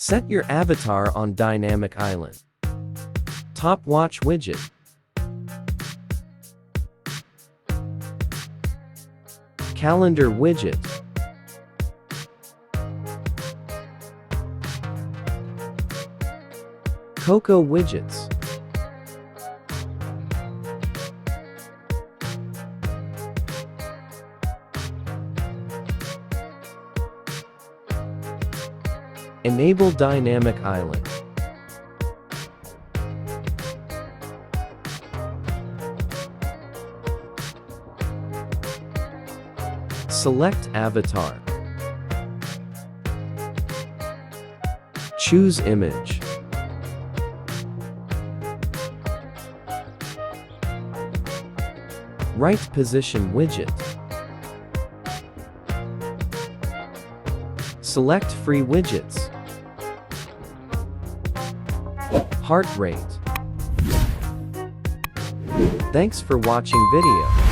Set your avatar on Dynamic Island. Top Watch widget. Calendar widget. Cocoa widgets. Enable Dynamic Island. Select Avatar. Choose Image. Right Position widget. Select Free widgets. Heart rate. Thanks for watching video.